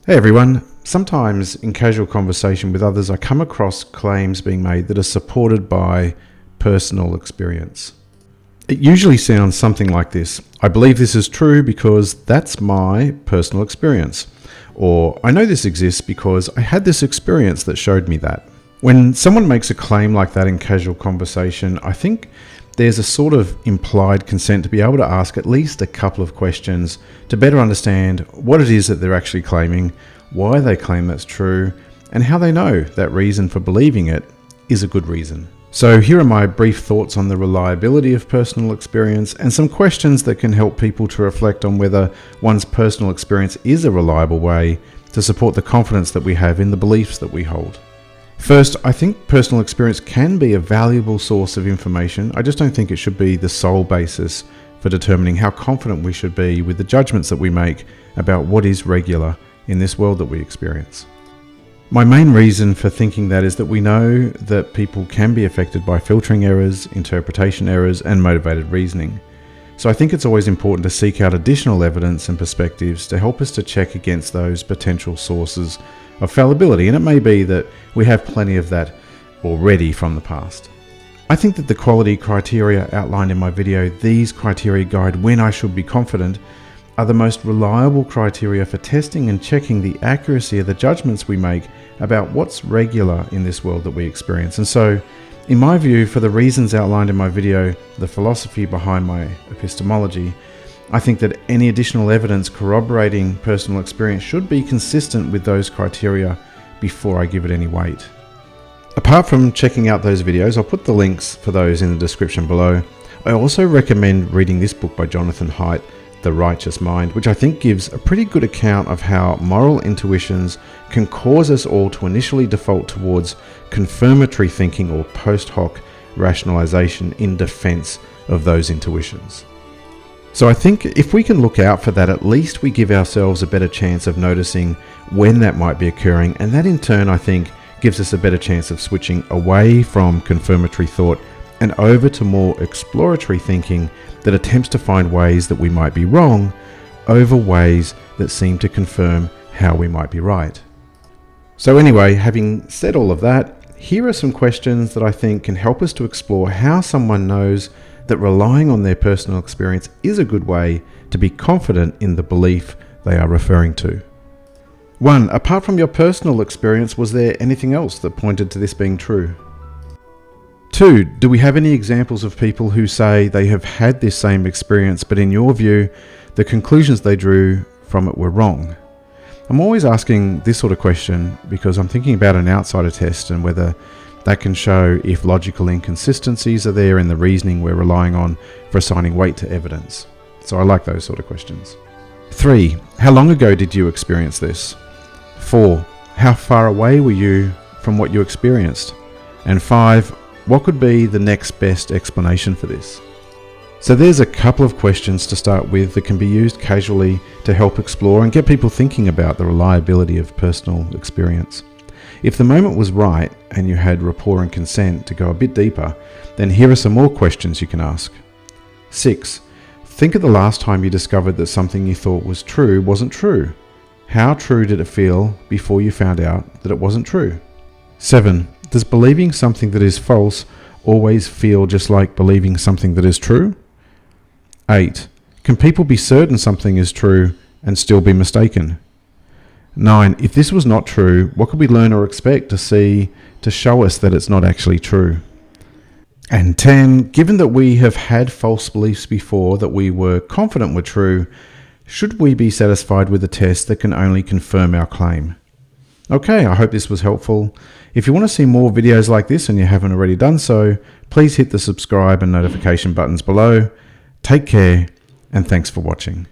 Hey everyone, sometimes in casual conversation with others I come across claims being made that are supported by personal experience. It usually sounds something like this: I believe this is true because that's my personal experience, or I know this exists because I had this experience that showed me that. When someone makes a claim like that in casual conversation, I think there's a sort of implied consent to be able to ask at least a couple of questions to better understand what it is that they're actually claiming, why they claim that's true, and how they know that reason for believing it is a good reason. So here are my brief thoughts on the reliability of personal experience and some questions that can help people to reflect on whether one's personal experience is a reliable way to support the confidence that we have in the beliefs that we hold. First, I think personal experience can be a valuable source of information. I just don't think it should be the sole basis for determining how confident we should be with the judgments that we make about what is regular in this world that we experience. My main reason for thinking that is that we know that people can be affected by filtering errors, interpretation errors, and motivated reasoning. So I think it's always important to seek out additional evidence and perspectives to help us to check against those potential sources of fallibility, and it may be that we have plenty of that already from the past. I think that the quality criteria outlined in my video, these criteria guide when I should be confident, are the most reliable criteria for testing and checking the accuracy of the judgments we make about what's regular in this world that we experience. And so, in my view, for the reasons outlined in my video, the philosophy behind my epistemology, I think that any additional evidence corroborating personal experience should be consistent with those criteria before I give it any weight. Apart from checking out those videos, I'll put the links for those in the description below. I also recommend reading this book by Jonathan Haidt, The Righteous Mind, which I think gives a pretty good account of how moral intuitions can cause us all to initially default towards confirmatory thinking or post hoc rationalization in defense of those intuitions. So I think if we can look out for that, at least we give ourselves a better chance of noticing when that might be occurring, and that in turn I think gives us a better chance of switching away from confirmatory thought and over to more exploratory thinking that attempts to find ways that we might be wrong over ways that seem to confirm how we might be right. So anyway, having said all of that, here are some questions that I think can help us to explore how someone knows that relying on their personal experience is a good way to be confident in the belief they are referring to. 1. Apart from your personal experience, was there anything else that pointed to this being true? 2. Do we have any examples of people who say they have had this same experience, but in your view, the conclusions they drew from it were wrong? I'm always asking this sort of question because I'm thinking about an outsider test and whether that can show if logical inconsistencies are there in the reasoning we're relying on for assigning weight to evidence. So I like those sort of questions. 3. How long ago did you experience this? 4. How far away were you from what you experienced? And 5. What could be the next best explanation for this? So there's a couple of questions to start with that can be used casually to help explore and get people thinking about the reliability of personal experience. If the moment was right and you had rapport and consent to go a bit deeper, then here are some more questions you can ask. 6. Think of the last time you discovered that something you thought was true wasn't true. How true did it feel before you found out that it wasn't true? 7. Does believing something that is false always feel just like believing something that is true? 8. Can people be certain something is true and still be mistaken? 9. If this was not true, what could we learn or expect to see to show us that it's not actually true? And 10. Given that we have had false beliefs before that we were confident were true, should we be satisfied with a test that can only confirm our claim? Okay, I hope this was helpful. If you want to see more videos like this and you haven't already done so, please hit the subscribe and notification buttons below. Take care, and thanks for watching.